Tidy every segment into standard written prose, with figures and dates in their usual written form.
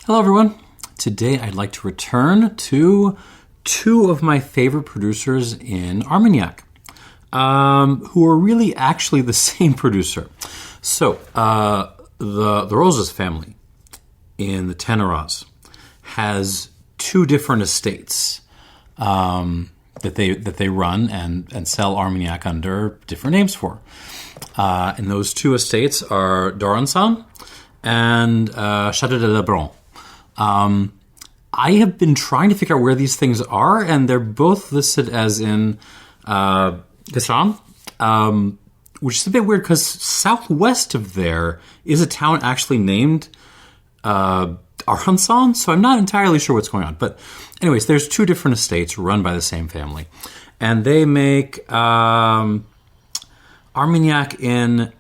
Hello, everyone. Today, I'd like to return to two of my favorite producers in Armagnac, who are really actually the same producer. So, the Rosas family in the Ténarats has two different estates that they run and sell Armagnac under different names for. And those two estates are Dorançon and Château de Lebrun. I have been trying to figure out where these things are, and they're both listed as in Gassan, which is a bit weird because southwest of there is a town actually named Argenson, so I'm not entirely sure what's going on. But anyways, there's two different estates run by the same family, and they make Armagnac in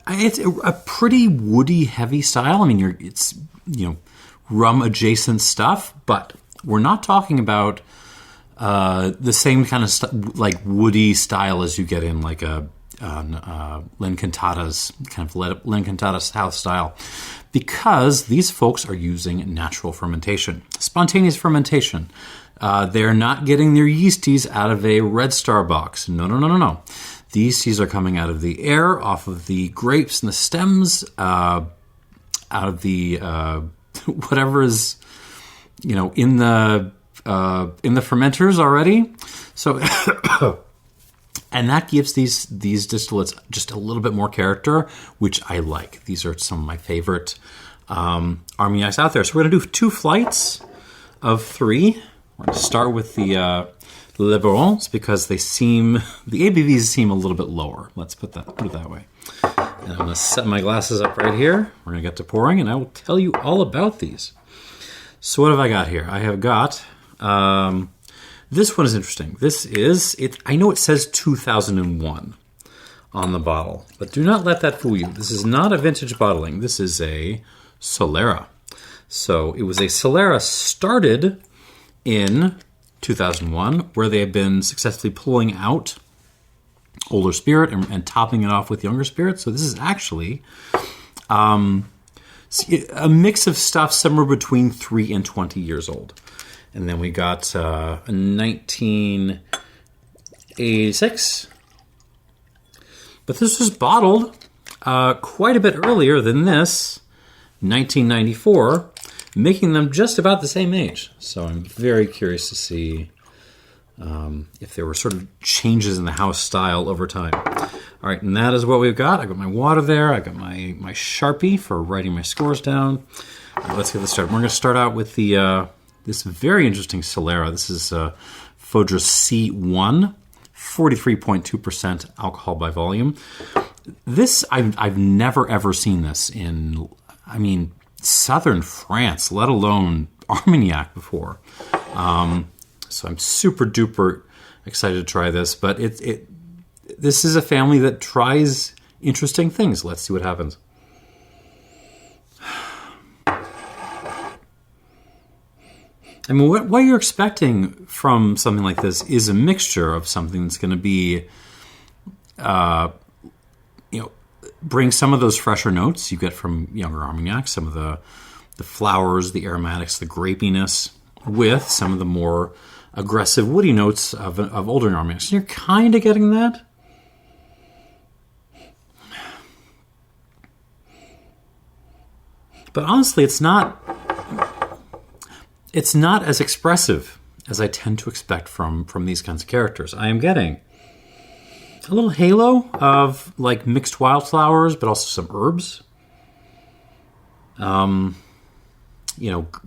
it's a pretty woody, heavy style. I mean, it's rum adjacent stuff, but we're not talking about the same kind of like woody style as you get in like a L'Incantadas kind of L'Incantadas house style, because these folks are using natural fermentation, spontaneous fermentation. They're not getting their yeasties out of a Red Star box. No. The yeasties are coming out of the air, off of the grapes and the stems, out of the whatever is in the fermenters already. So and that gives these distillates just a little bit more character, which I like. These are some of my favorite Armagnacs out there. So we're going to do 2 flights of 3. We're going to start with the Lebrons because the ABVs seem a little bit lower. Let's put it that way. And I'm going to set my glasses up right here. We're going to get to pouring, and I will tell you all about these. So what have I got here? I have got... this one is interesting. This is... I know it says 2001 on the bottle, but do not let that fool you. This is not a vintage bottling. This is a Solera. So it was a Solera started in 2001, where they have been successfully pulling out older spirit and topping it off with younger spirit. So this is actually a mix of stuff somewhere between 3 and 20 years old. And then we got a 1986. But this was bottled quite a bit earlier than this, 1994, making them just about the same age. So I'm very curious to see if there were sort of changes in the house style over time. All right, and that is what we've got. I got my water there. I got my Sharpie for writing my scores down. Let's get this started. We're going to start out with the this very interesting Solera. This is Fodra C1, 43.2% alcohol by volume. This, I've never ever seen this in, southern France, let alone Armagnac before. So I'm super duper excited to try this, but this is a family that tries interesting things. Let's see what happens. What you're expecting from something like this is a mixture of something that's going to be, bring some of those fresher notes you get from younger Armagnac, some of the flowers, the aromatics, the grapiness, with some of the more aggressive woody notes of older Armagnacs. So you're kind of getting that. But honestly, it's not as expressive as I tend to expect from these kinds of characters. I am getting a little halo of like mixed wildflowers, but also some herbs.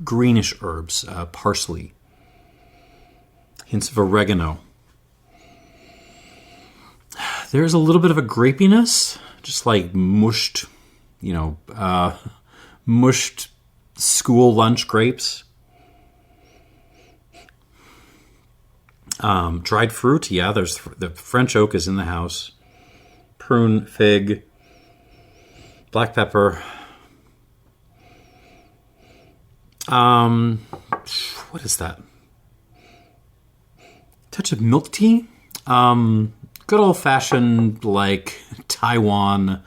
Greenish herbs, parsley, hints of oregano. There's a little bit of a grapiness, just like mushed school lunch grapes. Dried fruit, there's the French oak is in the house. Prune, fig, black pepper. What is that? Touch of milk tea. Good old-fashioned, like, Taiwan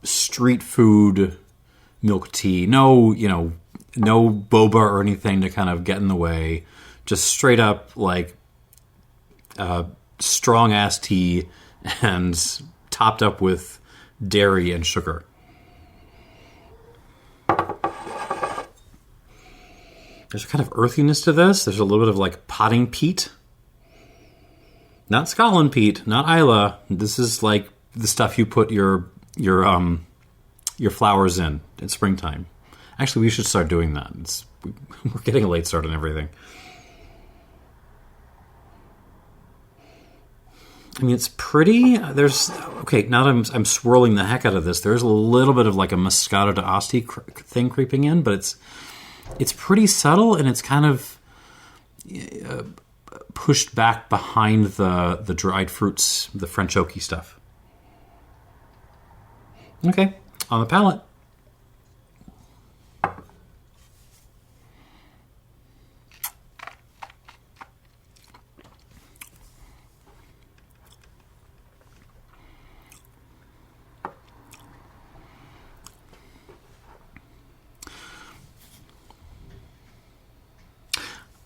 street food milk tea, no, no boba or anything to kind of get in the way. Just straight up like strong ass tea and topped up with dairy and sugar. There's a kind of earthiness to this. There's a little bit of like potting peat. Not Scotland peat, not Islay. This is like the stuff you put your flowers in springtime. Actually, we should start doing that. We're getting a late start on everything. I mean, it's pretty. Now that I'm swirling the heck out of this, there's a little bit of like a Moscato d'Asti thing creeping in, but it's pretty subtle, and it's kind of pushed back behind the dried fruits, the French oaky stuff. Okay, on the palate.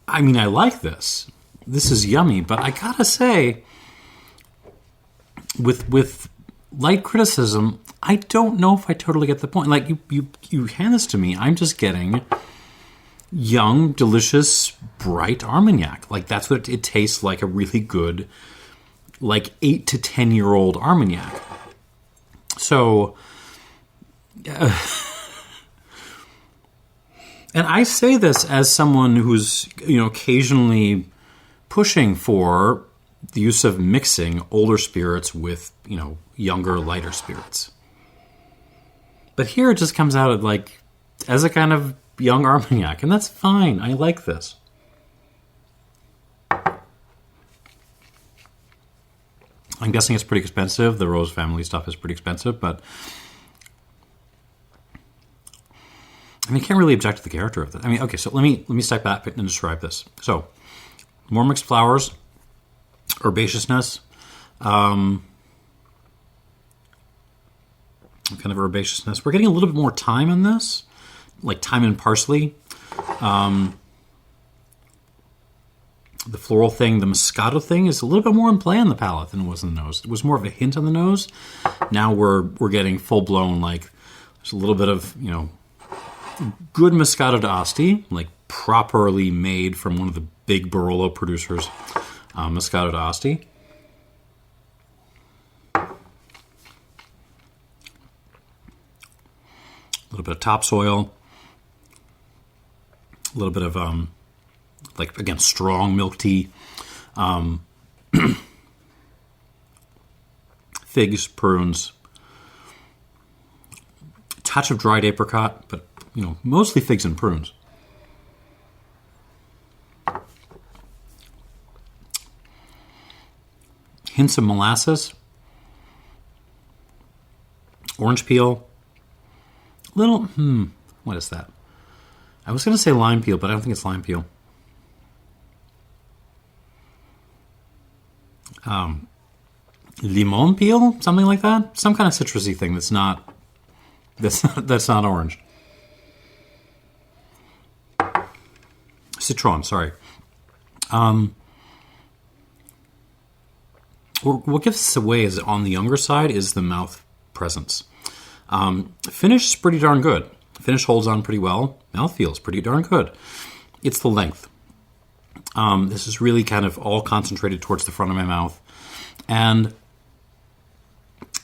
I mean, I like this. This is yummy, but I gotta say, with light criticism, I don't know if I totally get the point. Like, you hand this to me, I'm just getting young, delicious, bright Armagnac. Like, that's what it tastes like, a really good, like, 8 to 10-year-old Armagnac. So, and I say this as someone who's, occasionally pushing for the use of mixing older spirits with, younger, lighter spirits. But here it just comes out as a kind of young Armagnac, and that's fine. I like this. I'm guessing it's pretty expensive. The Rose family stuff is pretty expensive, but I mean, I can't really object to the character of this. I mean, okay, so let me step back and describe this. So, more mixed flowers, herbaceousness, kind of herbaceousness. We're getting a little bit more thyme in this, like thyme and parsley. The floral thing, the Moscato thing, is a little bit more in play on the palate than it was in the nose. It was more of a hint on the nose. Now we're getting full blown, like there's a little bit of good Moscato d'Asti, like properly made from one of the big Barolo producers, Moscato d'Asti. A little bit of topsoil, a little bit of again, strong milk tea, figs, prunes, touch of dried apricot, but mostly figs and prunes. Hints of molasses, orange peel, little, what is that? I was going to say lime peel, but I don't think it's lime peel. Limon peel, something like that. Some kind of citrusy thing that's not orange. Citron, sorry. What gives this away is on the younger side is the mouth presence. Finish is pretty darn good. Finish holds on pretty well. Mouth feels pretty darn good. It's the length. This is really kind of all concentrated towards the front of my mouth. And,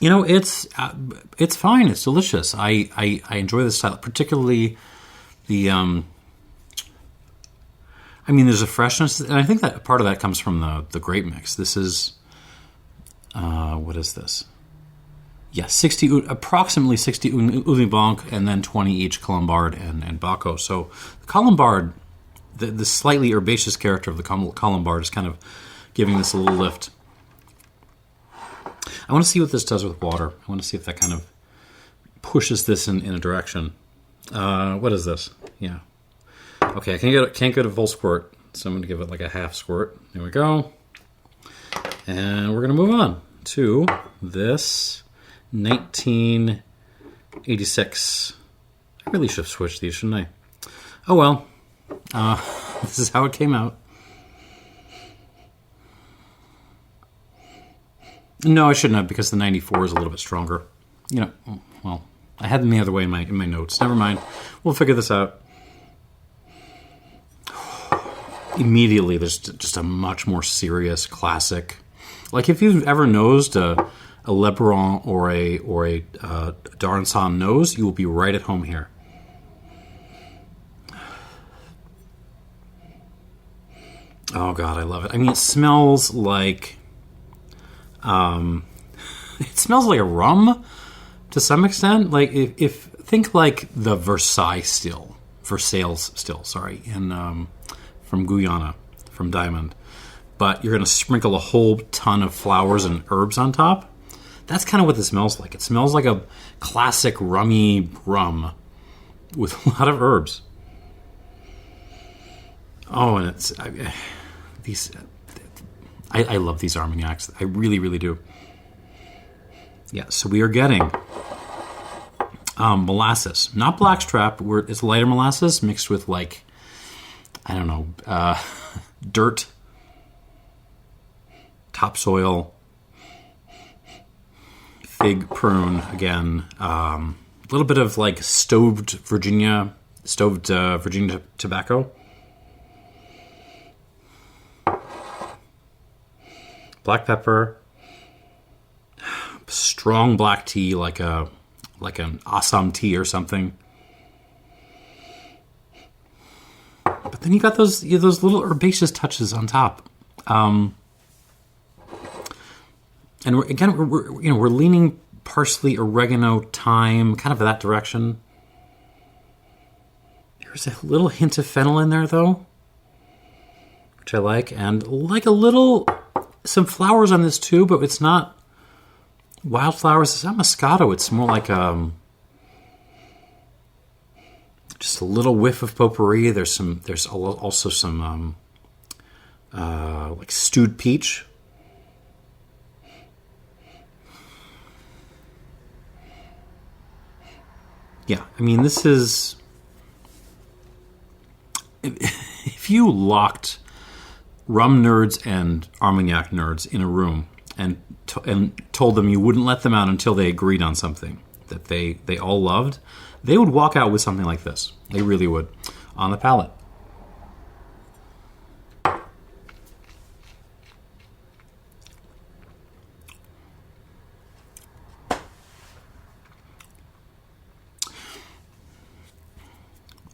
it's fine. It's delicious. I enjoy this style, particularly the... there's a freshness, and I think that part of that comes from the grape mix. This is... what is this? Yeah, approximately 60 Uli Blanc, and then 20 each Colombard and Baco. So the Colombard, the slightly herbaceous character of the Colombard is kind of giving this a little lift. I want to see what this does with water. I want to see if that kind of pushes this in a direction. What is this? Yeah. Okay, I can't get a full squirt, so I'm going to give it like a half squirt. There we go. And we're going to move on to this 1986. really should have switched these, shouldn't I? Oh well. This is how it came out. No, I shouldn't have, because the 94 is a little bit stronger. You know, well, I had them the other way in my notes. Never mind. We'll figure this out. Immediately, there's just a much more serious classic. Like if you've ever nosed a Lebaron or a D'Arançon nose, you will be right at home here. Oh God, I love it. I mean, it smells like it smells like a rum to some extent. Like if think like the Versailles still, sorry, in from Guyana, from Diamond. But you're going to sprinkle a whole ton of flowers and herbs on top. That's kind of what this smells like. It smells like a classic rummy rum with a lot of herbs. Oh, and it's I love these Armagnacs. I really, really do. Yeah, so we are getting molasses, not blackstrap. It's lighter molasses mixed with like, I don't know, dirt, topsoil, fig, prune again, a little bit of like stoved Virginia tobacco, black pepper, strong black tea like an Assam tea or something. But then you got those little herbaceous touches on top. And we're leaning parsley, oregano, thyme, kind of that direction. There's a little hint of fennel in there, though, which I like, and like some flowers on this too, but it's not wildflowers. It's not Moscato. It's more like just a little whiff of potpourri. There's also some like stewed peach. Yeah, I mean, this is... If you locked rum nerds and Armagnac nerds in a room and told them you wouldn't let them out until they agreed on something that they all loved, they would walk out with something like this. They really would. On the palate.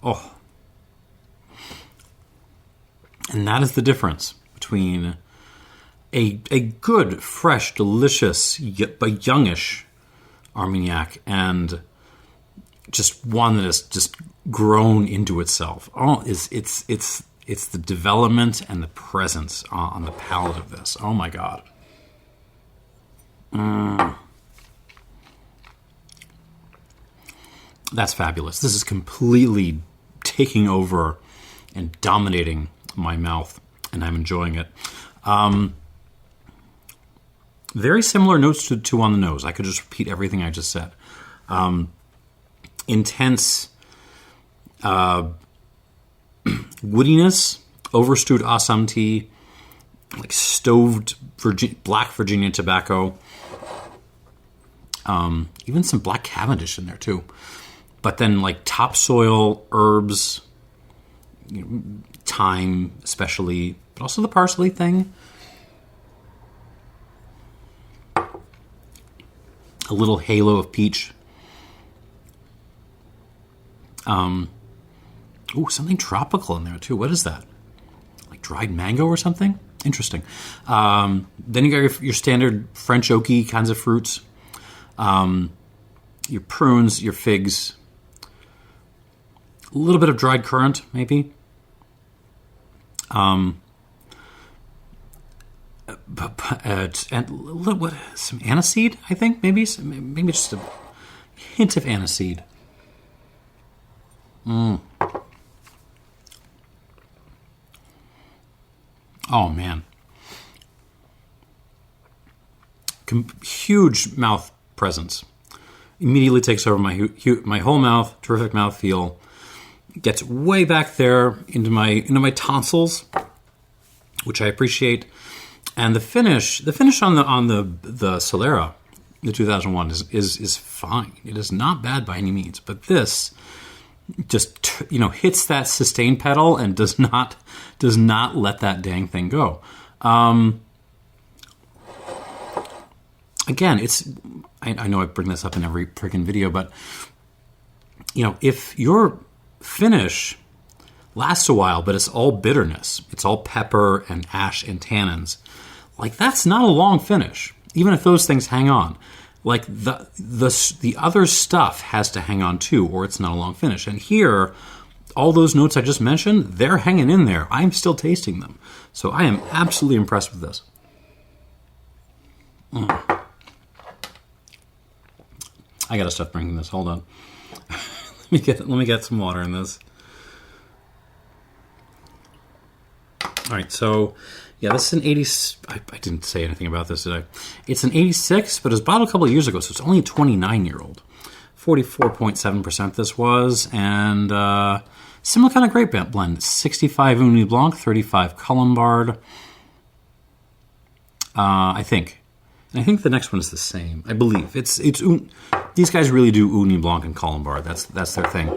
Oh. And that is the difference between a good, fresh, delicious, but youngish Armagnac and just one that has just grown into itself. Oh, it's the development and the presence on the palate of this. Oh my God. That's fabulous. This is completely taking over and dominating my mouth, and I'm enjoying it. Very similar notes to on the nose. I could just repeat everything I just said. Intense woodiness, overstewed Assam tea, like stoved black Virginia tobacco, even some black Cavendish in there too. But then like topsoil, herbs, thyme especially, but also the parsley thing. A little halo of peach. Something tropical in there too. What is that? Like dried mango or something? Interesting. Then you got your standard French oaky kinds of fruits. Your prunes, your figs. A little bit of dried currant, maybe. And some aniseed, I think, maybe just a hint of aniseed. Oh man, huge mouth presence. immediately takes over my whole mouth. Terrific mouthfeel. Gets way back there into my tonsils, which I appreciate. And the finish on the Solera, the 2001 is fine. It is not bad by any means. But this just hits that sustain pedal and does not let that dang thing go. Again, I know I bring this up in every freaking video, but if your finish lasts a while, but it's all bitterness, it's all pepper and ash and tannins, like that's not a long finish. Even if those things hang on, like the other stuff has to hang on too, or it's not a long finish. And here, all those notes I just mentioned, they're hanging in there. I'm still tasting them, so I am absolutely impressed with this. I gotta stop drinking this. Hold on. Let me get some water in this. All right, so yeah, this is an 80. I didn't say anything about this, did I? It's an 86, but it was bottled a couple of years ago, so it's only a 29-year-old. 44.7% this was, and similar kind of grape blend. 65 Uni Blanc, 35 Colombard. I think. And I think the next one is the same. I believe it's these guys really do Uni Blanc and Colombard. That's their thing.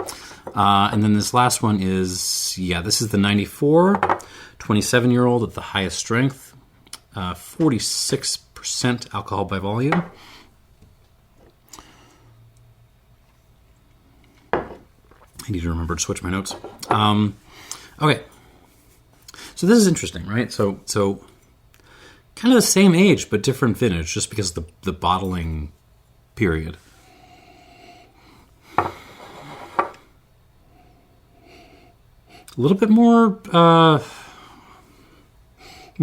And then this last one is this is the 94, 27-year-old at the highest strength, 46% alcohol by volume. I need to remember to switch my notes. Okay, so this is interesting, right? So kind of the same age, but different vintage, just because of the bottling period. A little bit more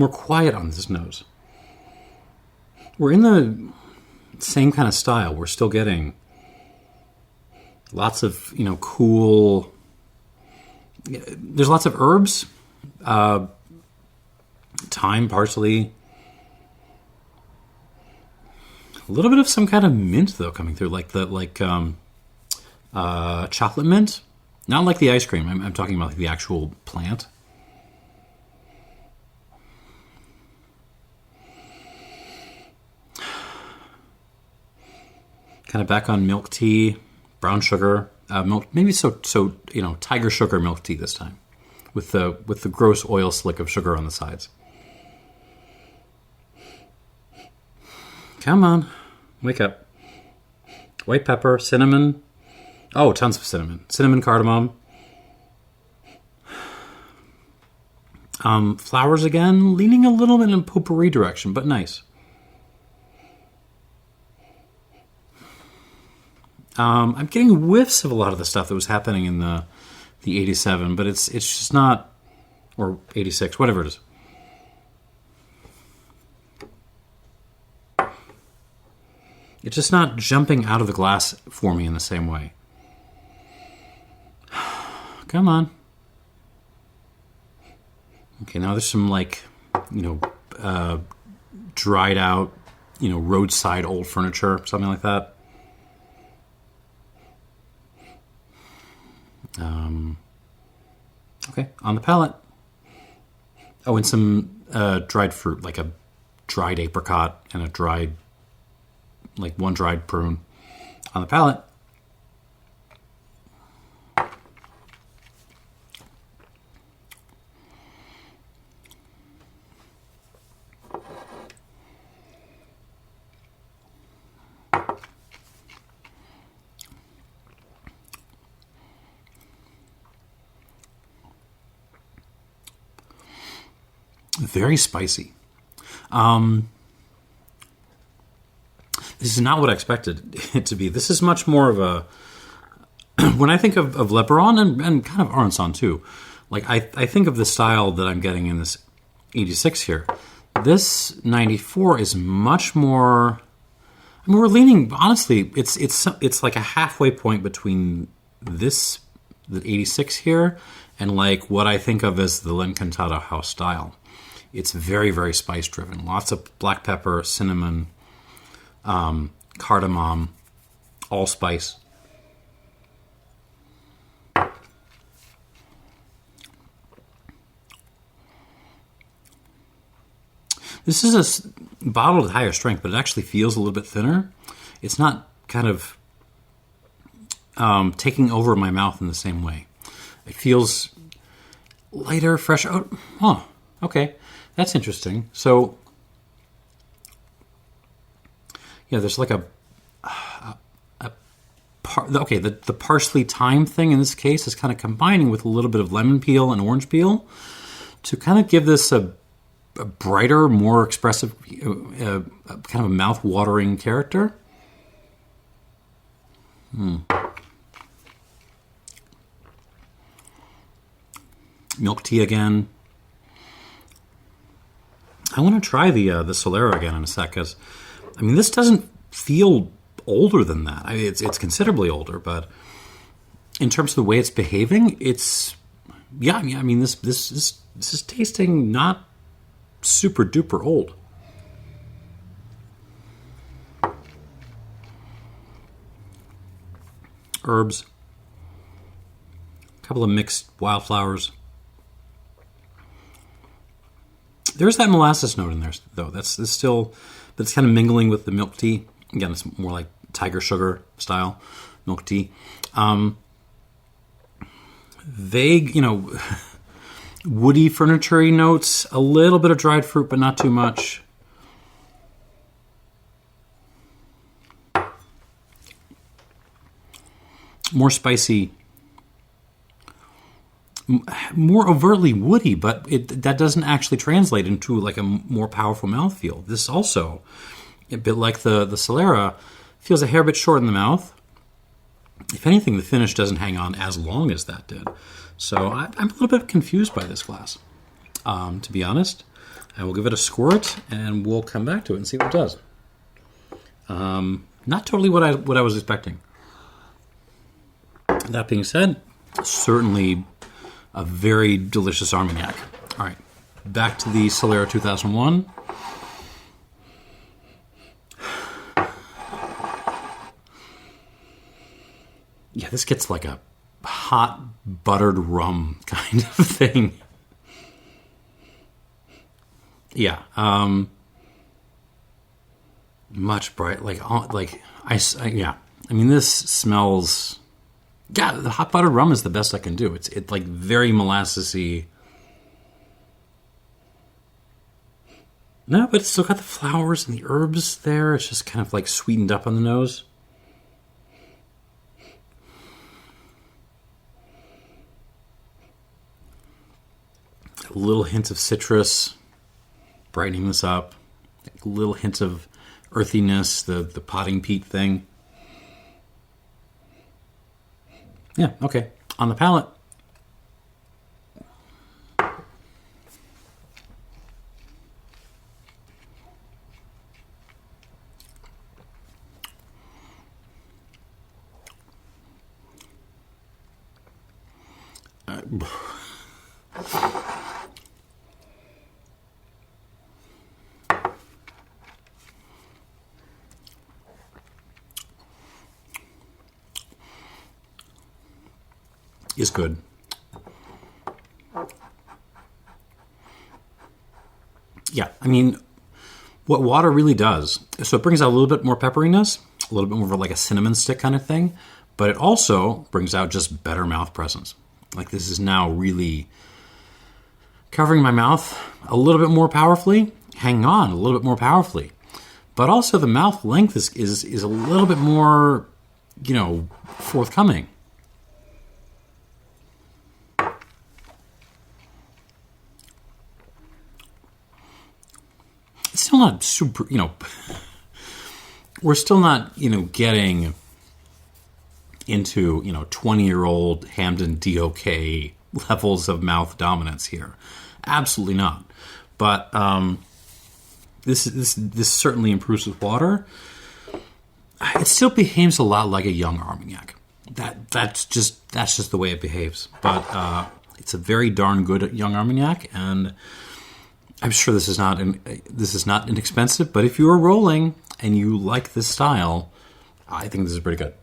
quiet on this nose. We're in the same kind of style. We're still getting lots of cool. There's lots of herbs, thyme, parsley. A little bit of some kind of mint though coming through, like chocolate mint, not like the ice cream. I'm talking about like the actual plant. Kind of back on milk tea, brown sugar, milk. Maybe tiger sugar milk tea this time, with the gross oil slick of sugar on the sides. Come on, wake up. White pepper, cinnamon. Oh, tons of cinnamon. Cinnamon, cardamom. Flowers again, leaning a little bit in potpourri direction, but nice. I'm getting whiffs of a lot of the stuff that was happening in the 87, but it's just not, or 86, whatever it is. It's just not jumping out of the glass for me in the same way. Come on. Okay, now there's some dried out, roadside old furniture, something like that. Okay, on the palate. Oh, and some dried fruit, like a dried apricot and one dried prune on the palate. Very spicy. This is not what I expected it to be. This is much more of a... when I think of Lebaron and kind of Aronson too, like I think of the style that I'm getting in this 86 here. This 94 is much more... I mean, we're leaning... Honestly, it's like a halfway point between the 86 here and like what I think of as the L'Incantado house style. It's very, very spice driven. Lots of black pepper, cinnamon, cardamom, allspice. This is a bottle with higher strength, but it actually feels a little bit thinner. It's not kind of taking over my mouth in the same way. It feels lighter, fresh. Oh, okay. That's interesting. So, yeah, there's like the parsley thyme thing in this case is kind of combining with a little bit of lemon peel and orange peel to kind of give this a brighter, more expressive, kind of a mouth-watering character. Milk tea again. I want to try the Solera again in a sec, because, I mean, this doesn't feel older than that. I mean, it's considerably older, but in terms of the way it's behaving, it's, yeah, I mean, this is tasting not super duper old. Herbs, a couple of mixed wildflowers. There's that molasses note in there, though. That's still, but it's kind of mingling with the milk tea. Again, it's more like tiger sugar style milk tea. Vague, woody furniture-y notes, a little bit of dried fruit, but not too much. More spicy, more overtly woody, but that doesn't actually translate into like a more powerful mouthfeel. This also, a bit like the Solera, feels a hair bit short in the mouth. If anything, the finish doesn't hang on as long as that did. So I'm a little bit confused by this glass, to be honest. I will give it a squirt, and we'll come back to it and see what it does. Not totally what I was expecting. That being said, certainly a very delicious Armagnac. All right, back to the Solera 2001. Yeah, this gets like a hot buttered rum kind of thing. Yeah, much bright, yeah. I mean, this smells. Yeah, the hot buttered rum is the best I can do. It's like very molassesy. No, but it's still got the flowers and the herbs there. It's just kind of like sweetened up on the nose. A little hint of citrus, brightening this up. A little hint of earthiness, the potting peat thing. Yeah, okay. On the palate. Is good. Yeah, I mean, what water really does, so it brings out a little bit more pepperiness, a little bit more of like a cinnamon stick kind of thing, but it also brings out just better mouth presence. Like this is now really covering my mouth a little bit more powerfully, hanging on a little bit more powerfully, but also the mouth length is a little bit more, forthcoming. It's still not super, we're still not, getting into, 20-year-old Hamden DOK levels of mouth dominance here. Absolutely not. But this certainly improves with water. It still behaves a lot like a young Armagnac. That's just the way it behaves. But it's a very darn good young Armagnac, and I'm sure this is not inexpensive, but if you are rolling and you like this style, I think this is pretty good.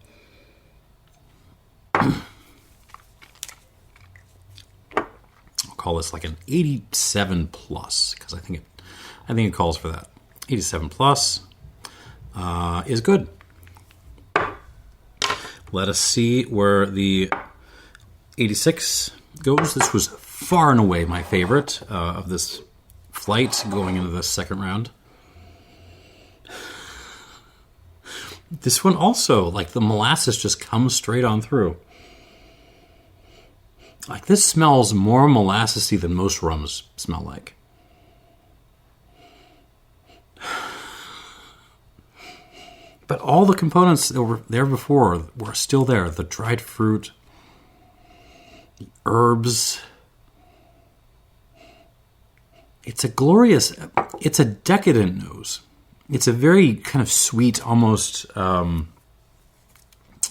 I'll call this like an 87 plus because I think it calls for that. 87 plus is good. Let us see where the 86 goes. This was far and away my favorite of this flight going into the second round. This one also, like the molasses just comes straight on through. Like this smells more molassesy than most rums smell like. But all the components that were there before were still there. The dried fruit, the herbs. It's a decadent nose. It's a very kind of sweet, almost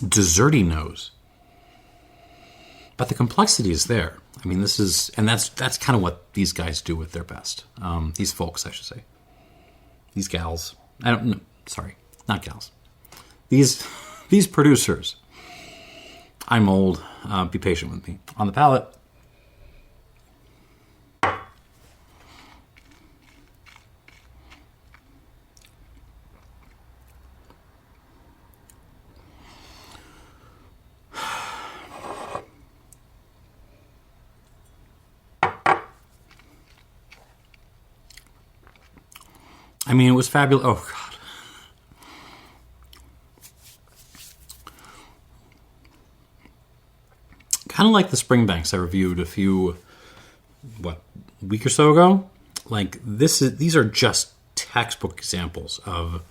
desserty nose. But the complexity is there. I mean, that's kind of what these guys do with their best. These folks, I should say. These gals. I don't know. Sorry, not gals. These producers. I'm old. Be patient with me. On the palate. I mean, it was fabulous. Oh, God. Kind of like the Springbanks I reviewed a week or so ago. Like, these are just textbook examples of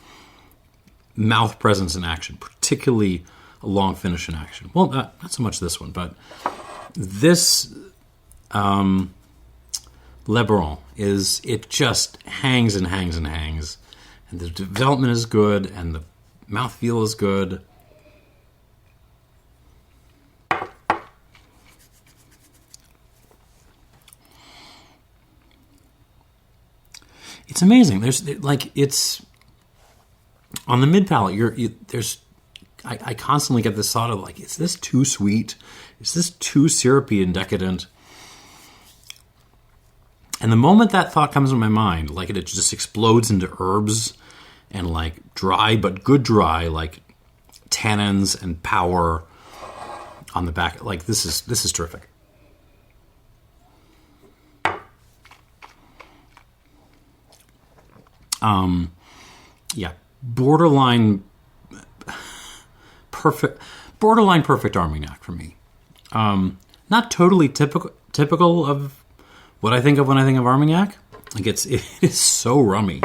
mouth presence in action, particularly a long finish in action. Well, not so much this one, but this Le Baron it just hangs and hangs and hangs. And the development is good, and the mouthfeel is good. It's amazing. It's on the mid palate. I constantly get this thought of like, is this too sweet? Is this too syrupy and decadent? And the moment that thought comes in my mind, like it just explodes into herbs and like dry, but good dry, like tannins and power on the back. Like this is terrific. Yeah, borderline perfect Armagnac for me. Not totally typical of what I think of when I think of Armagnac. Like it is so rummy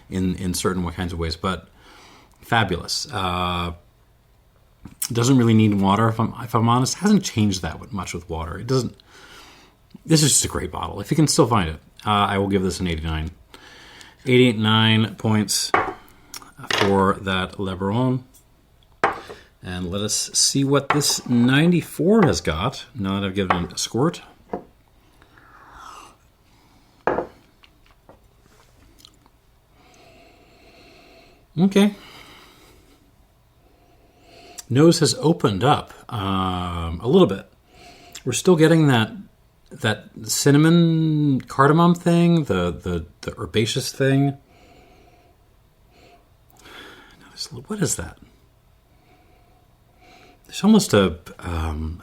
in certain kinds of ways, but fabulous. Doesn't really need water if I'm honest. Hasn't changed that much with water. It doesn't. This is just a great bottle. If you can still find it, I will give this an 89. 89 points for that Le Baron. And let us see what this 94 has got, now that I've given it a squirt. Okay. Nose has opened up a little bit. We're still getting that cinnamon cardamom thing, the herbaceous thing. What is that? There's almost a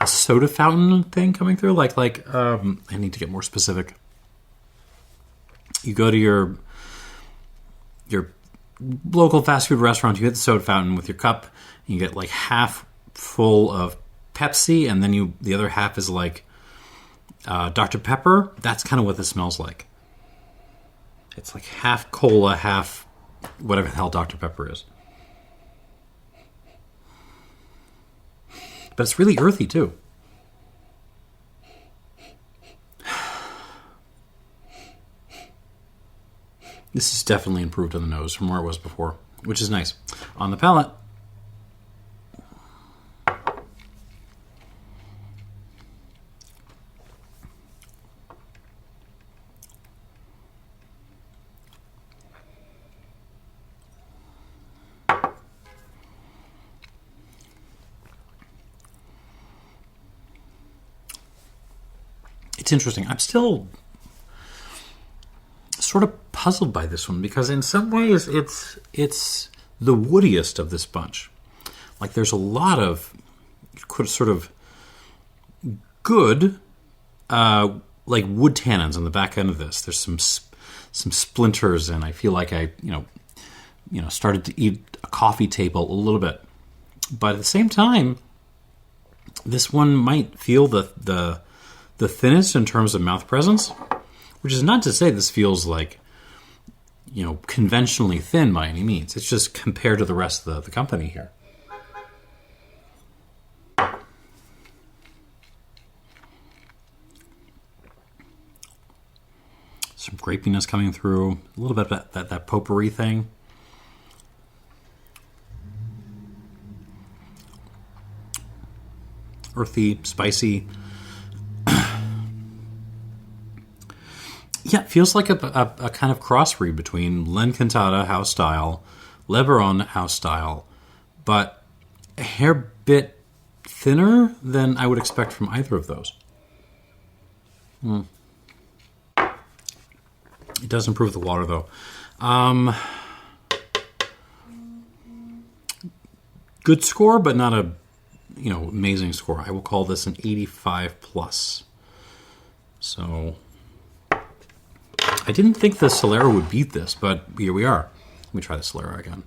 soda fountain thing coming through. Like I need to get more specific. You go to your local fast food restaurant, you hit the soda fountain with your cup, and you get like half full of Pepsi, and then the other half is like Dr. Pepper. That's kind of what this smells like. It's like half cola, half whatever the hell Dr. Pepper is. But it's really earthy too. This is definitely improved on the nose from where it was before, which is nice. On the palate, it's interesting. I'm still sort of puzzled by this one because in some ways it's the woodiest of this bunch. Like there's a lot of sort of good like wood tannins on the back end of this. There's some splinters, and I feel like I started to eat a coffee table a little bit. But at the same time, this one might feel the thinnest in terms of mouth presence, which is not to say this feels like conventionally thin by any means. It's just compared to the rest of the company here. Some grapiness coming through, a little bit of that potpourri thing. Earthy, spicy. Yeah, it feels like a kind of crossbreed between L'Incantada house style, Le Baron house style, but a hair bit thinner than I would expect from either of those. It does improve the water, though. Good score, but not a amazing score. I will call this an 85 plus. So I didn't think the Solera would beat this, but here we are. Let me try the Solera again.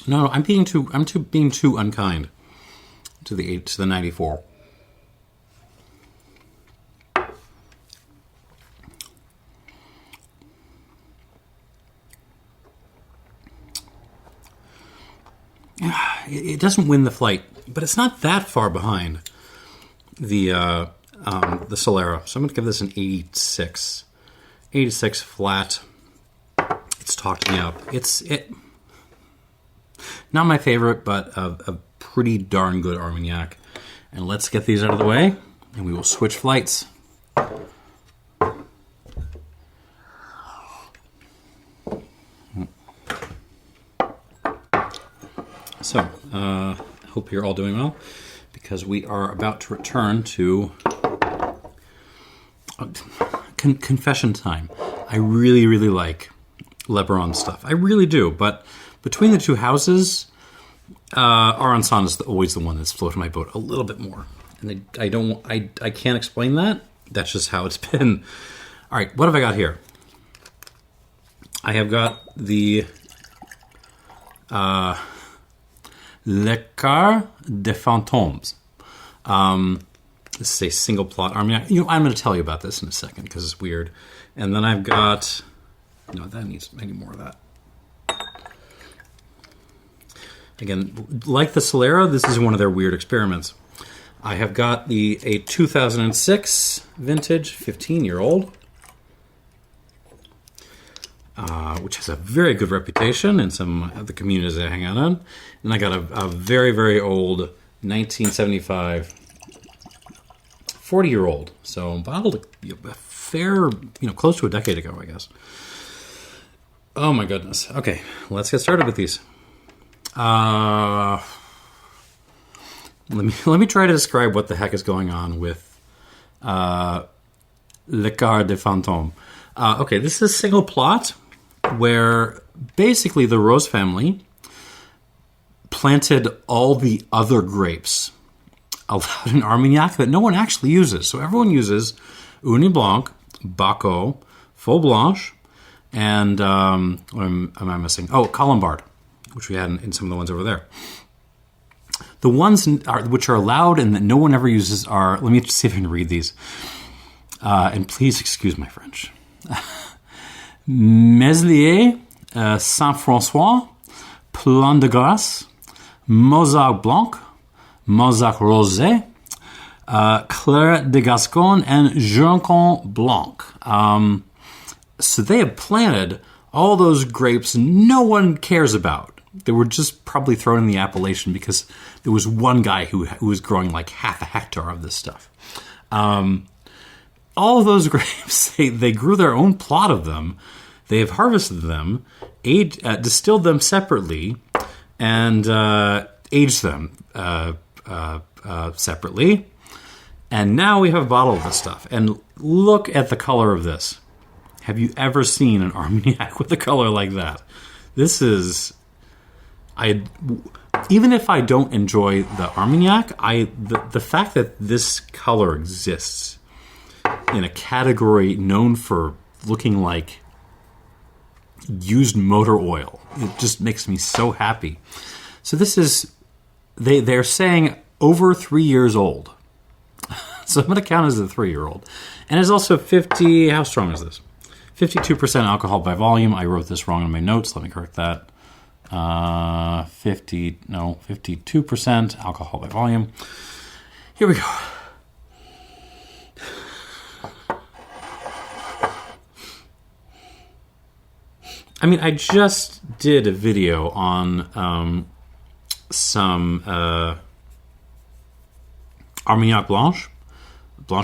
No, I'm being too unkind to the 94. It doesn't win the flight, but it's not that far behind the Solera. So I'm going to give this an 86. 86 flat. It's talked me up. It's not my favorite, but a pretty darn good Armagnac. And let's get these out of the way, and we will switch flights. So, hope you're all doing well, because we are about to return to confession time. I really, really like Le Baron stuff. I really do, but between the two houses, Arançon is always the one that's floating my boat a little bit more. And I can't explain that. That's just how it's been. All right, what have I got here? I have got the Le Quart des Fantômes. This is a single plot Armagnac. I'm going to tell you about this in a second because it's weird. And then I've got... No, I need more of that. Again, like the Solera, this is one of their weird experiments. I have got a 2006 vintage, 15-year-old, which has a very good reputation in some of the communities I hang out in. And I got a very, very old 1975 40-year-old. So bottled a fair, close to a decade ago, I guess. Oh my goodness. Okay, let's get started with these. Let me try to describe what the heck is going on with Le Quart des Fantômes. Okay, this is a single plot where basically the Rose family planted all the other grapes allowed in Armagnac that no one actually uses. So everyone uses Ugni Blanc, Bacchus, Faux Blanche, and what am I missing? Oh, Colombard, which we had in some of the ones over there. The ones which are allowed and that no one ever uses are, let me see if I can read these. And please excuse my French. Meslier, Saint-François, Plan de Grace, Mauzac Blanc, Mauzac Rosé, Claire de Gascon, and Juncon Blanc. So they have planted all those grapes no one cares about. They were just probably thrown in the appellation because there was one guy who was growing like half a hectare of this stuff. All of those grapes, they grew their own plot of them. They have harvested them, distilled them separately, and aged them separately. And now we have a bottle of this stuff. And look at the color of this. Have you ever seen an Armagnac with a color like that? This is... even if I don't enjoy the Armagnac, the fact that this color exists in a category known for looking like used motor oil, it just makes me so happy. So this is... They're saying over 3 years old. So I'm going to count as a 3-year-old. And it's also 50... How strong is this? 52% alcohol by volume. I wrote this wrong in my notes. Let me correct that. 52% alcohol by volume. Here we go. I mean, I just did a video on some Armagnac Blanche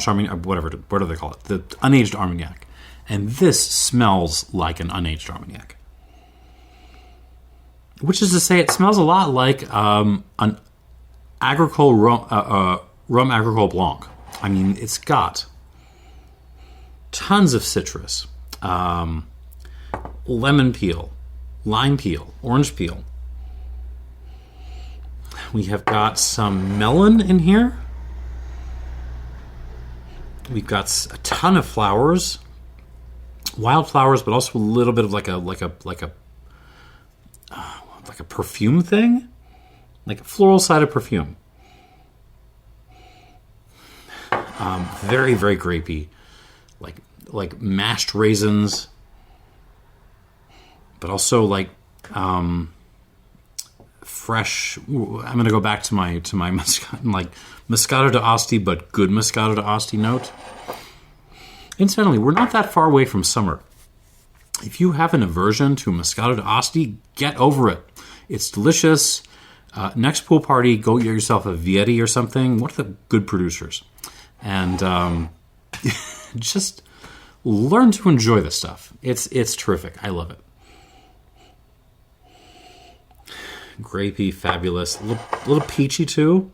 Armagnac, whatever do they call it? The unaged Armagnac. And this smells like an unaged Armagnac. Which is to say, it smells a lot like an agricole rum agricole blanc. I mean, it's got tons of citrus, lemon peel, lime peel, orange peel. We have got some melon in here. We've got a ton of flowers, wild flowers, but also a little bit of like a perfume thing, like a floral side of perfume. Very, very grapey, like mashed raisins, but also like fresh. I'm going to go back to my Moscato d'Asti, but good Moscato d'Asti note. Incidentally, we're not that far away from summer. If you have an aversion to Moscato d'Asti, get over it. It's delicious. Next pool party, go get yourself a Vietti or something. What are the good producers? And just learn to enjoy this stuff. It's terrific. I love it. Grapey, fabulous. A little peachy too.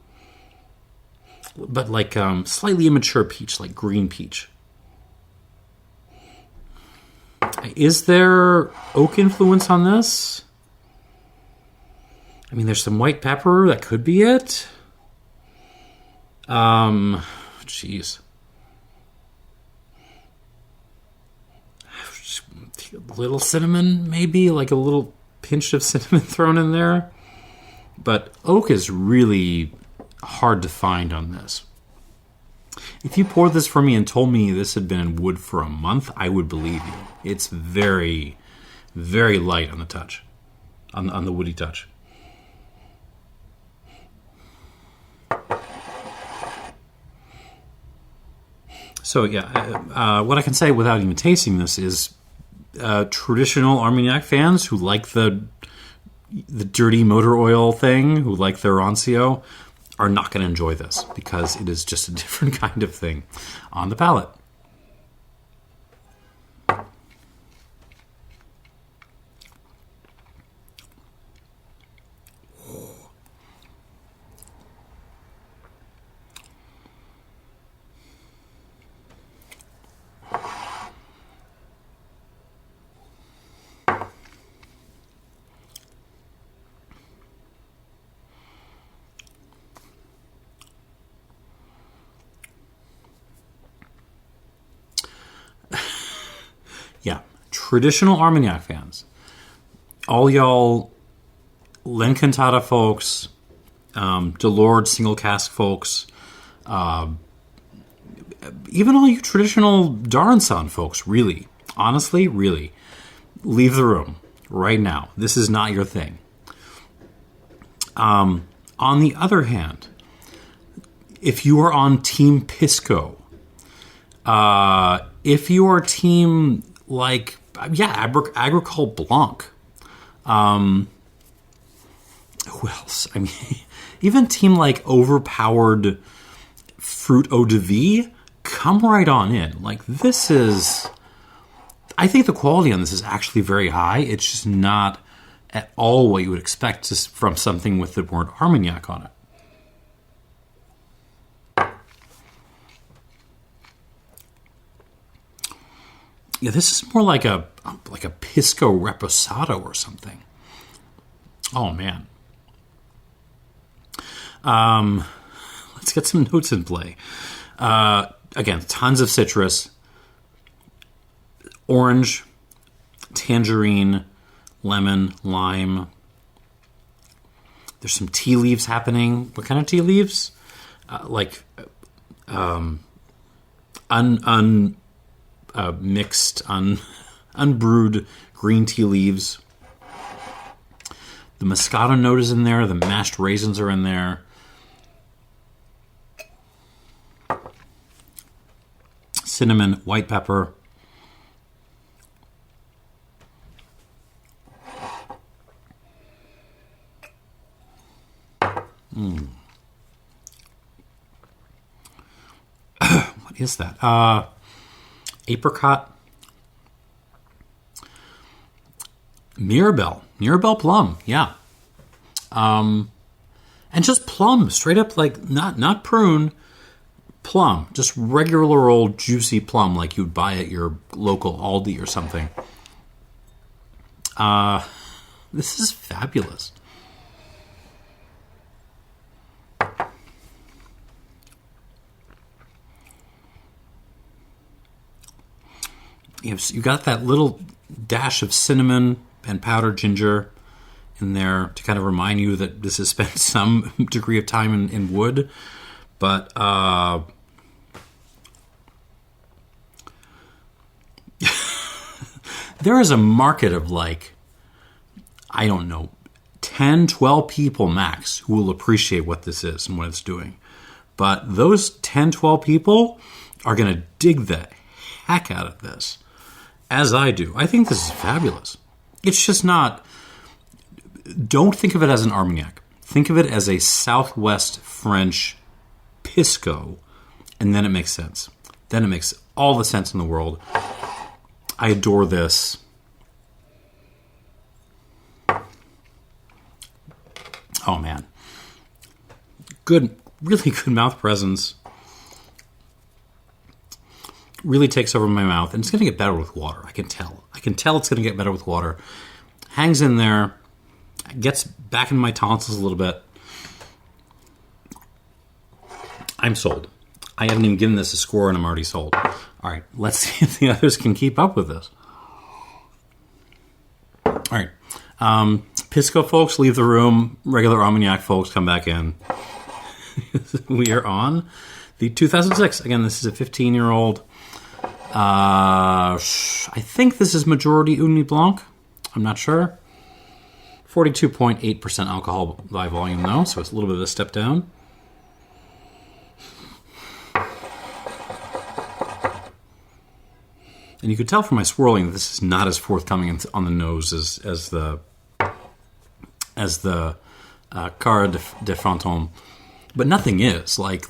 But like slightly immature peach, like green peach. Is there oak influence on this? I mean, there's some white pepper. That could be it. Jeez. A little cinnamon, maybe. Like a little pinch of cinnamon thrown in there. But oak is really hard to find on this. If you poured this for me and told me this had been in wood for a month, I would believe you. It's very, very light on the touch, on the woody touch. So yeah, what I can say without even tasting this is traditional Armagnac fans who like the dirty motor oil thing, who like their Rancio, are not going to enjoy this because it is just a different kind of thing on the palate. Yeah, traditional Armagnac fans, all y'all L'Incantada folks, Delord single cask folks, even all you traditional Daranson folks, really, honestly, really, leave the room right now. This is not your thing. On the other hand, if you are on Team Pisco, if you are Team, like, agricole Blanc, who else? I mean, even team like overpowered Fruit Eau de Vie, come right on in. Like, this is... I think the quality on this is actually very high. It's just not at all what you would expect from something with the word Armagnac on it. Yeah, this is more like a Pisco Reposado or something. Oh, man. Let's get some notes in play. Again, tons of citrus. Orange, tangerine, lemon, lime. There's some tea leaves happening. What kind of tea leaves? Mixed, unbrewed green tea leaves. The Moscato note is in there. The mashed raisins are in there. Cinnamon, white pepper. What is that? Apricot. Mirabelle plum, yeah. And just plum, straight up, like not prune, plum, just regular old juicy plum, like you'd buy at your local Aldi or something. This is fabulous. You got that little dash of cinnamon and powdered ginger in there to kind of remind you that this has spent some degree of time in wood. But there is a market of like, I don't know, 10, 12 people max who will appreciate what this is and what it's doing. But those 10, 12 people are going to dig the heck out of this, as I do. I think this is fabulous. It's just not... Don't think of it as an Armagnac. Think of it as a Southwest French Pisco, and then it makes sense. Then it makes all the sense in the world. I adore this. Oh, man. Good, really good mouth presence. Really takes over my mouth, and it's going to get better with water. I can tell. I can tell it's going to get better with water. Hangs in there, gets back in my tonsils a little bit. I'm sold. I haven't even given this a score, and I'm already sold. All right, let's see if the others can keep up with this. All right, Pisco folks, leave the room. Regular Armagnac folks, come back in. We are on the 2006. Again, this is a 15-year-old. I think this is majority Uni Blanc. I'm not sure. 42.8% alcohol by volume, though, so it's a little bit of a step down. And you could tell from my swirling that this is not as forthcoming on the nose as the Cara de Fantôme, but nothing is like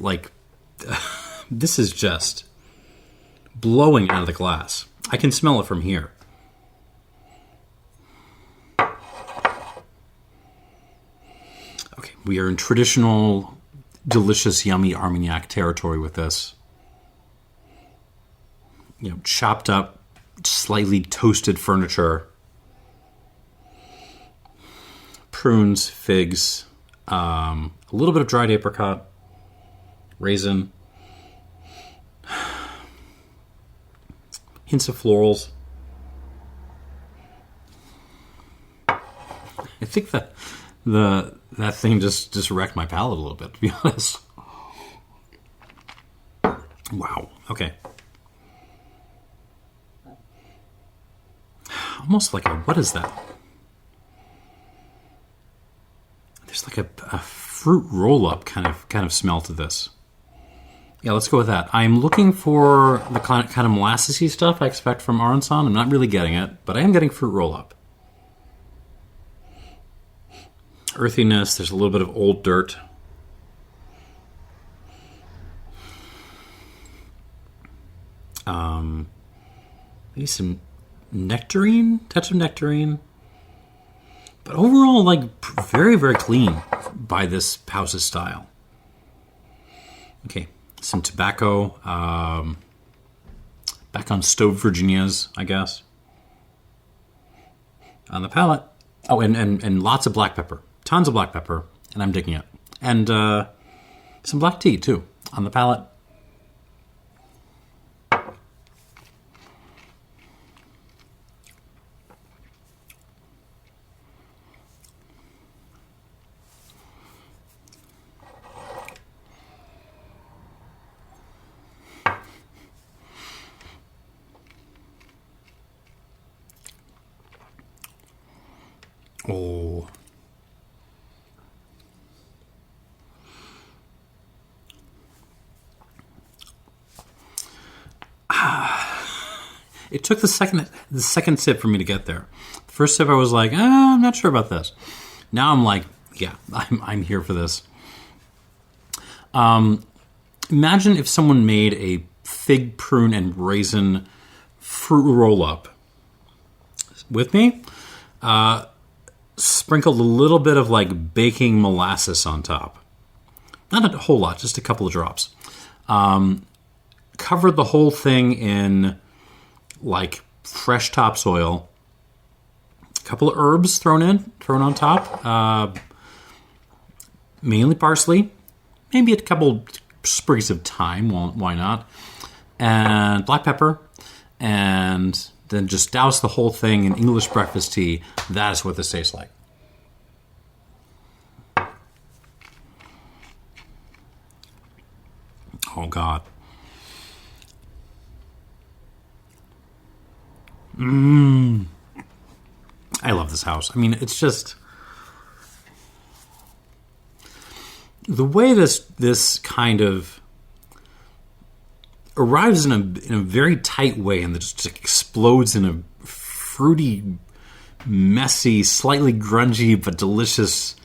this is just blowing out of the glass. I can smell it from here. Okay, we are in traditional, delicious, yummy Armagnac territory with this. You know, chopped up, slightly toasted furniture, prunes, figs, a little bit of dried apricot, raisin, hints of florals. I think that that thing just wrecked my palate a little bit, to be honest. Wow. Okay. Almost like what is that? There's like a fruit roll-up kind of smell to this. Yeah, let's go with that. I'm looking for the kind of molassesy stuff I expect from Aranson. I'm not really getting it, but I am getting fruit roll-up. earthiness. There's a little bit of old dirt. Maybe some nectarine, touch of nectarine. But overall, like, very, very clean by this house's style. Okay, some tobacco. Back on stove Virginias, I guess. On the palate. Oh, and lots of black pepper. Tons of black pepper, and I'm digging it. And some black tea, too, on the palate. Oh. It took the second sip for me to get there. The first sip I was like, I'm not sure about this. Now I'm like, yeah, I'm here for this. Imagine if someone made a fig, prune, and raisin fruit roll-up. With me? Sprinkled a little bit of like baking molasses on top. Not a whole lot, just a couple of drops. Covered the whole thing in like fresh topsoil. A couple of herbs thrown on top. Mainly parsley. Maybe a couple sprigs of thyme, well, why not? And black pepper. And then just douse the whole thing in English breakfast tea. That is what this tastes like. Oh, God. I love this house. I mean, it's just... the way this kind of arrives in a very tight way and just explodes in a fruity, messy, slightly grungy but delicious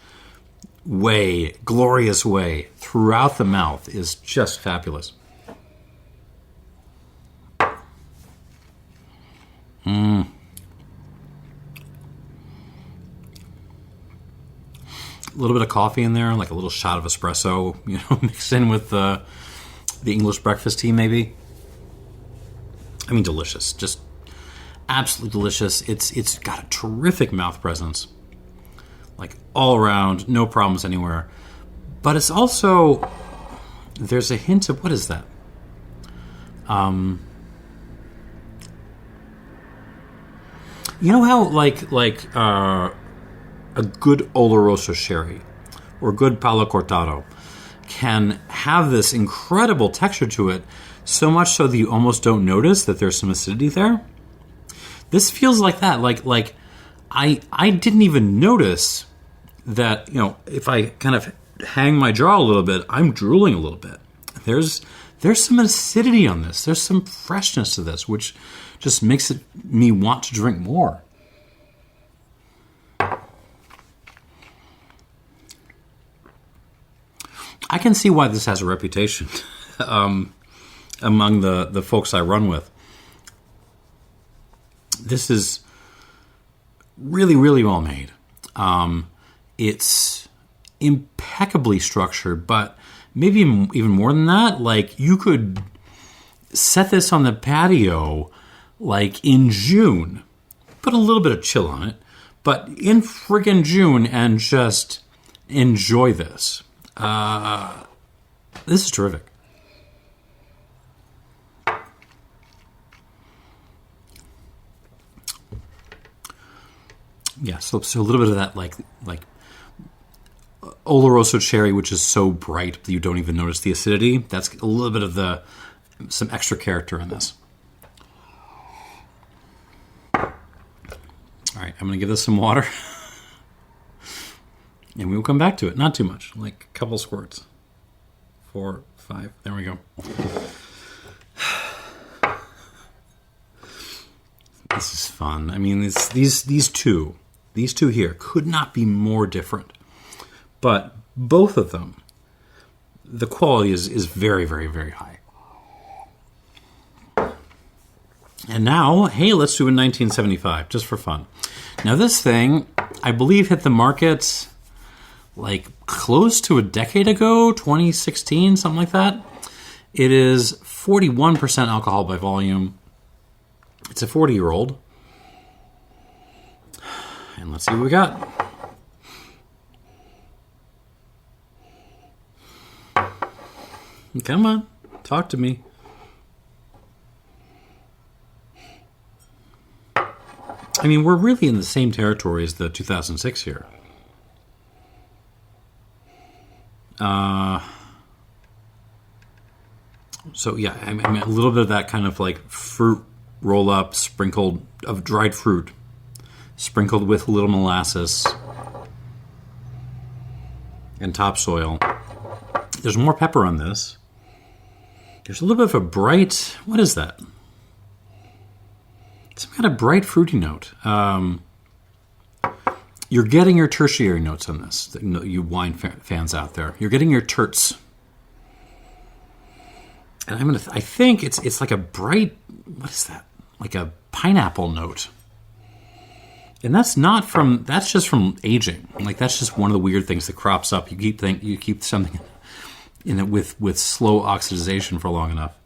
way, glorious way throughout the mouth is just fabulous. A little bit of coffee in there, like a little shot of espresso, mixed in with the English breakfast tea, maybe. I mean, delicious. Just absolutely delicious. It's got a terrific mouth presence. Like, all around, no problems anywhere. But it's also, there's a hint of, what is that? You know how, a good Oloroso sherry or a good Palo Cortado can have this incredible texture to it, so much so that you almost don't notice that there's some acidity there? This feels like that. Like I didn't even notice that, if I kind of hang my jaw a little bit, I'm drooling a little bit. There's some acidity on this. There's some freshness to this, which just makes me want to drink more. I can see why this has a reputation among the folks I run with. This is really, really well made. It's impeccably structured, but maybe even more than that. Like, you could set this on the patio, like in June, put a little bit of chill on it, but in friggin' June, and just enjoy this. This is terrific. Yeah, so a little bit of that like Oloroso cherry, which is so bright that you don't even notice the acidity. That's a little bit of some extra character in this. All right, I'm going to give this some water. And we will come back to it. Not too much, like a couple squirts. 4, 5. There we go. This is fun. I mean, these two here could not be more different. But both of them, the quality is very, very, very high. And now, hey, let's do a 1975, just for fun. Now this thing, I believe, hit the market like close to a decade ago, 2016, something like that. It is 41% alcohol by volume. It's a 40-year-old. And let's see what we got. Come on, talk to me. I mean, we're really in the same territory as the 2006 here. So yeah, I mean a little bit of that kind of like fruit roll up sprinkled of dried fruit, sprinkled with a little molasses and topsoil. There's more pepper on this. There's a little bit of a bright, what is that? Some kind of bright fruity note. You're getting your tertiary notes on this, you wine fans out there. You're getting your terts. And I think it's like a bright, what is that? Like a pineapple note. And that's just from aging. Like that's just one of the weird things that crops up. You keep something in it with slow oxidization for long enough.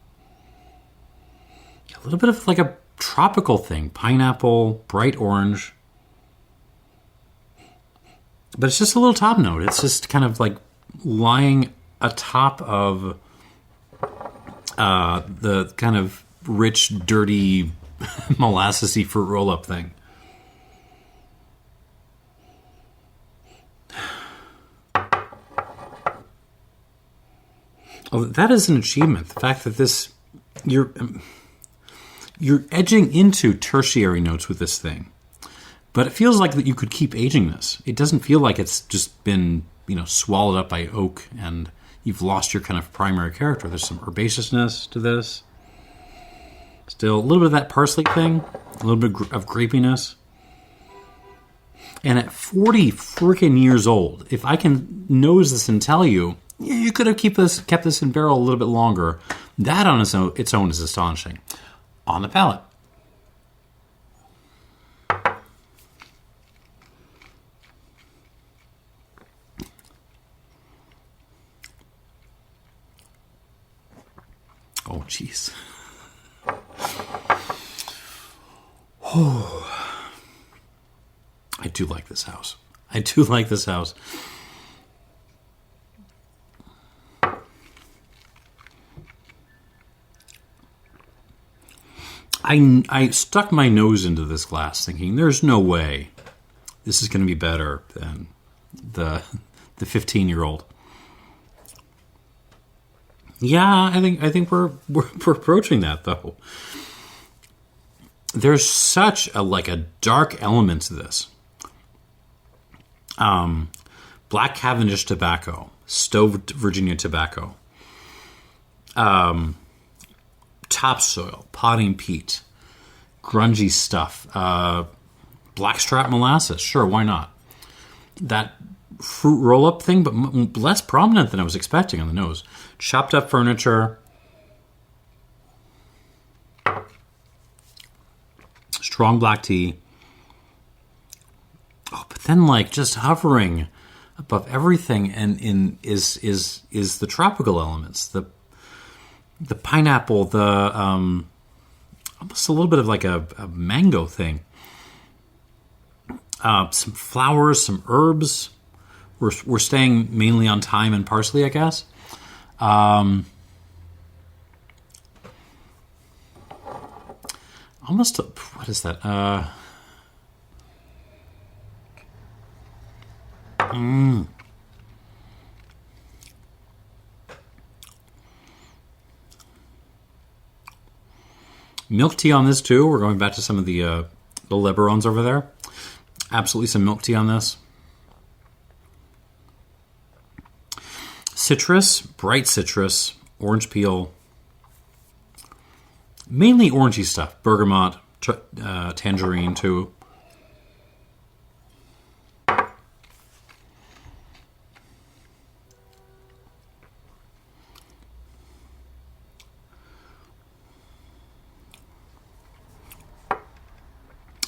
A little bit of like a tropical thing, pineapple, bright orange. But it's just a little top note. It's just kind of like lying atop of the kind of rich, dirty, molassesy fruit roll-up thing. Oh, that is an achievement. The fact that you're edging into tertiary notes with this thing. But it feels like that you could keep aging this. It doesn't feel like it's just been, swallowed up by oak and you've lost your kind of primary character. There's some herbaceousness to this. Still a little bit of that parsley thing, a little bit of grapiness. And at 40 freaking years old, if I can nose this and tell you, you could have kept this in barrel a little bit longer, that on its own is astonishing. On the palate. Oh, jeez. Oh. I do like this house. I stuck my nose into this glass thinking there's no way this is going to be better than the 15-year-old. Yeah, I think we're approaching that though. There's such a dark element to this. Black Cavendish tobacco, stoved Virginia tobacco, topsoil, potting peat, grungy stuff, blackstrap molasses. Sure, why not? That fruit roll-up thing, but less prominent than I was expecting on the nose. Chopped up furniture. Strong black tea. Oh, but then just hovering above everything and is the tropical elements. The pineapple, almost a little bit of like a mango thing. Some flowers, some herbs. We're staying mainly on thyme and parsley, I guess. Almost, what is that? Milk tea on this too. We're going back to some of the Liberons over there. Absolutely some milk tea on this. Citrus, bright citrus, orange peel. Mainly orangey stuff. Bergamot, tangerine too.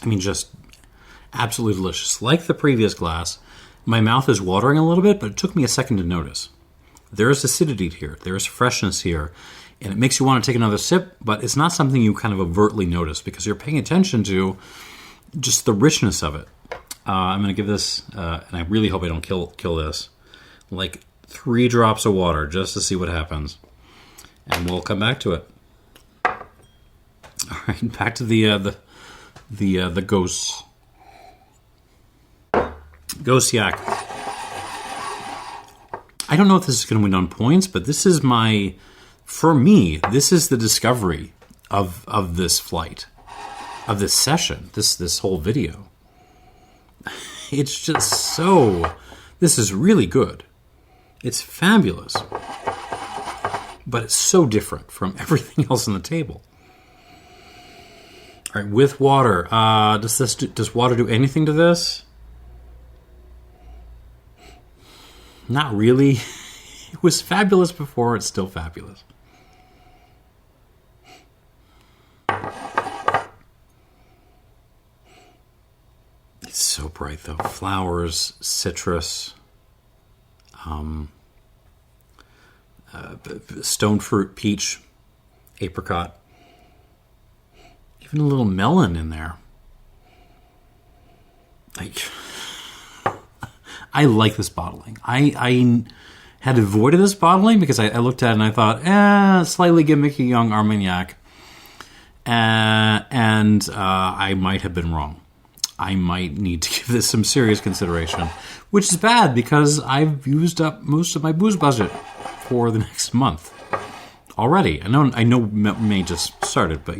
mean, just absolutely delicious. Like the previous glass, my mouth is watering a little bit, but it took me a second to notice. There is acidity here. There is freshness here. And it makes you want to take another sip, but it's not something you kind of overtly notice because you're paying attention to just the richness of it. I'm going to give this, and I really hope I don't kill this, like 3 drops of water just to see what happens. And we'll come back to it. All right, back to the Ghost. Ghost Yak. I don't know if this is going to win on points, but this is for me, this is the discovery of this flight, of this session, this whole video. It's just this is really good. It's fabulous. But it's so different from everything else on the table. All right, with water. Does water do anything to this? Not really. It was fabulous before, it's still fabulous. It's so bright, though. Flowers, citrus, stone fruit, peach, apricot, even a little melon in there. I like this bottling. I had avoided this bottling because I looked at it and I thought, slightly gimmicky young Armagnac. And I might have been wrong. I might need to give this some serious consideration, which is bad because I've used up most of my booze budget for the next month already. I know May just started, but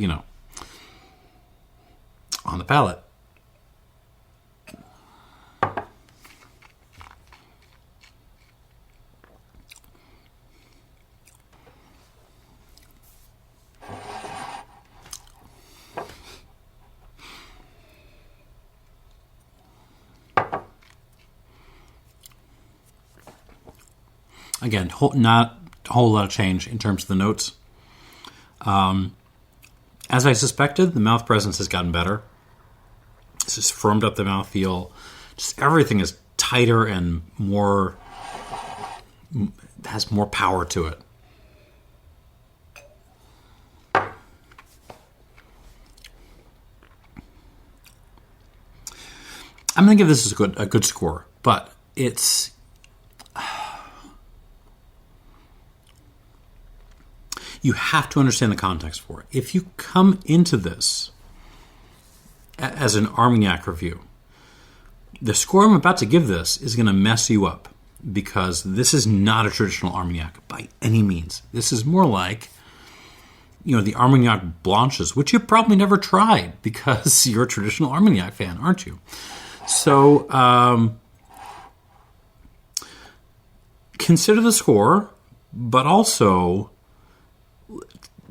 on the palate. Again, not a whole lot of change in terms of the notes. As I suspected, the mouth presence has gotten better. It's just firmed up the mouthfeel. Just everything is tighter and has more power to it. I'm going to give this a good score, but it's... You have to understand the context for it. If you come into this as an Armagnac review, the score I'm about to give this is going to mess you up because this is not a traditional Armagnac by any means. This is more like, the Armagnac Blanches, which you've probably never tried because you're a traditional Armagnac fan, aren't you? So consider the score, but also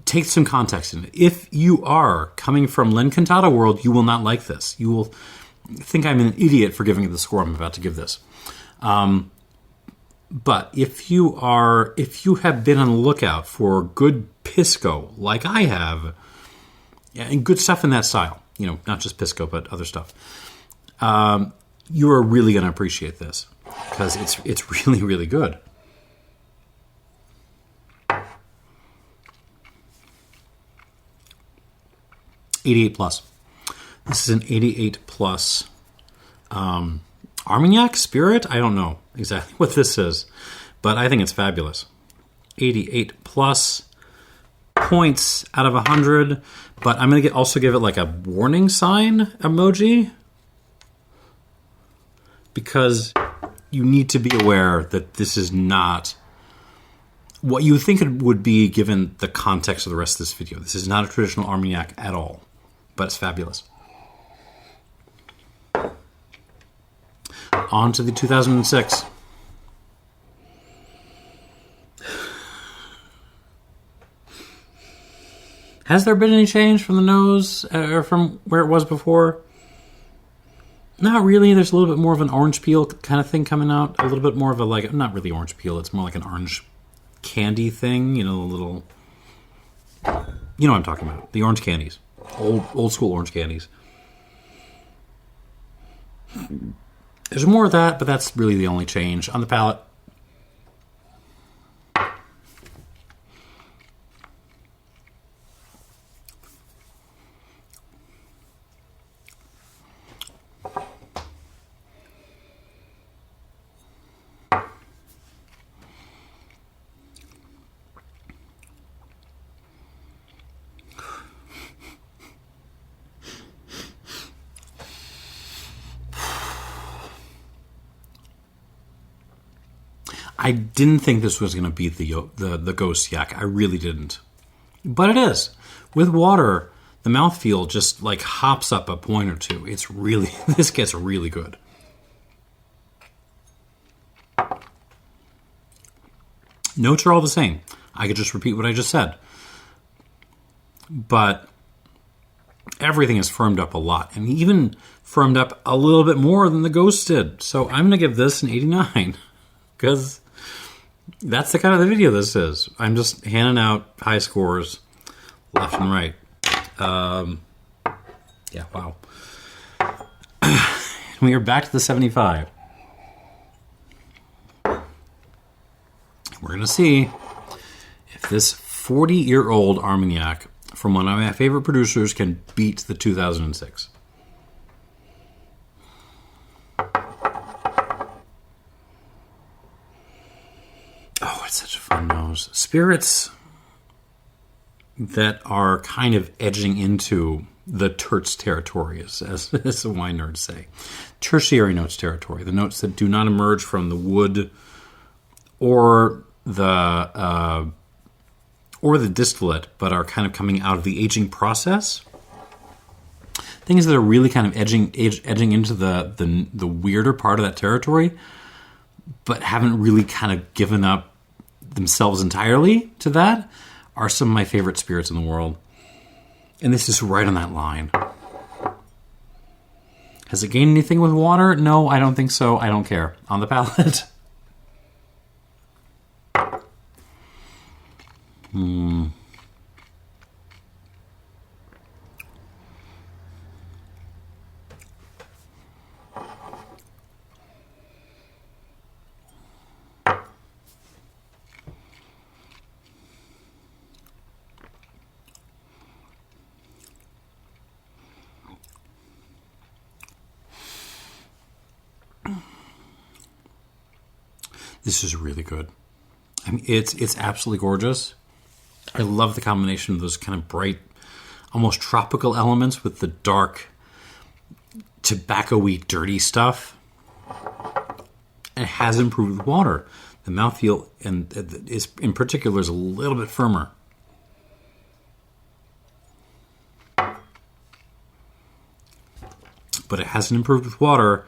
take some context in it. If you are coming from L'Incantata world, you will not like this. You will think I'm an idiot for giving it the score I'm about to give this. But if you have been on the lookout for good Pisco, like I have, and good stuff in that style, not just Pisco, but other stuff, you are really going to appreciate this because it's really, really good. 88 plus. This is an 88 plus Armagnac Spirit. I don't know exactly what this is, but I think it's fabulous. 88 plus points out of 100, but I'm going to also give it like a warning sign emoji because you need to be aware that this is not what you think it would be given the context of the rest of this video. This is not a traditional Armagnac at all, but it's fabulous. On to the 2006. Has there been any change from the nose or from where it was before? Not really. There's a little bit more of an orange peel kind of thing coming out. A little bit more of a, not really orange peel. It's more like an orange candy thing. A little... You know what I'm talking about. The orange candies. Old school orange candies. There's more of that, but that's really the only change on the palate. I didn't think this was going to beat the Ghost Yak. I really didn't. But it is. With water, the mouthfeel just like hops up a point or two. It's really, this gets really good. Notes are all the same. I could just repeat what I just said. But everything is firmed up a lot. And even firmed up a little bit more than the Ghost did. So I'm going to give this an 89. Because that's the kind of the video this is. I'm just handing out high scores left and right. Yeah, wow. We are back to the 75. We're going to see if this 40-year-old Armagnac from one of my favorite producers can beat the 2006. Oh, it's such a fun nose. Spirits that are kind of edging into the terts territory, as the wine nerds say. Tertiary notes territory, the notes that do not emerge from the wood or the distillate, but are kind of coming out of the aging process. Things that are really kind of edging into the weirder part of that territory, but haven't really kind of given up themselves entirely to that, are some of my favorite spirits in the world. And this is right on that line. Has it gained anything with water? No, I don't think so. I don't care. On the palate. This is really good. I mean, it's absolutely gorgeous. I love the combination of those kind of bright, almost tropical elements with the dark, tobacco-y, dirty stuff. It has improved with water. The mouthfeel, in particular, is a little bit firmer. But it hasn't improved with water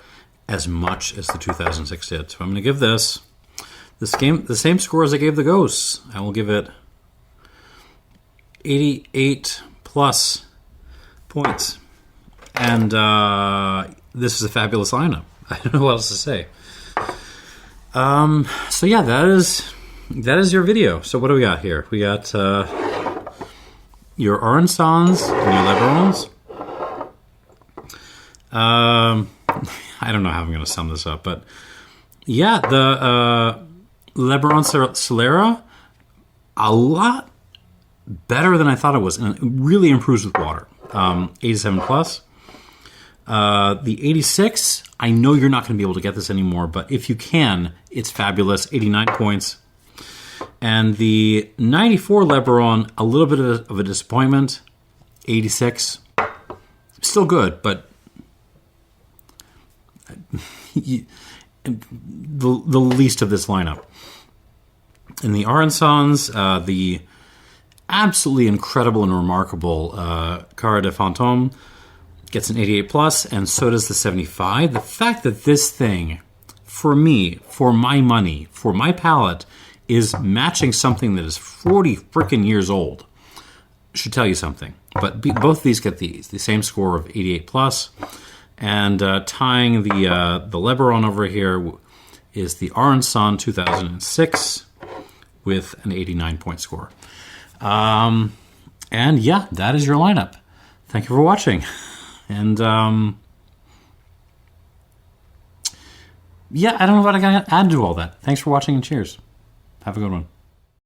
as much as the 2006 did. So I'm going to give this the same score as I gave the Ghosts. I will give it 88 plus points. And this is a fabulous lineup. I don't know what else to say. So yeah, that is your video. So what do we got here? We got your Orange Sans and your Leberons. I don't know how I'm going to sum this up, but yeah, the Leberon Solera, a lot better than I thought it was, and it really improves with water. 87 plus. The 86, I know you're not going to be able to get this anymore, but if you can, it's fabulous. 89 points. And the 94 Leberon, a little bit of a disappointment. 86. Still good, but the least of this lineup. In the Arançons, the absolutely incredible and remarkable Cara de Fantôme gets an 88 plus, and so does the 75. The fact that this thing, for me, for my money, for my palate, is matching something that is 40 freaking years old should tell you something. But both of these get the same score of 88 plus. And tying the Leberon over here is the Arançon 2006 with an 89-point score. And yeah, that is your lineup. Thank you for watching. And Yeah, I don't know what I got to add to all that. Thanks for watching and cheers. Have a good one.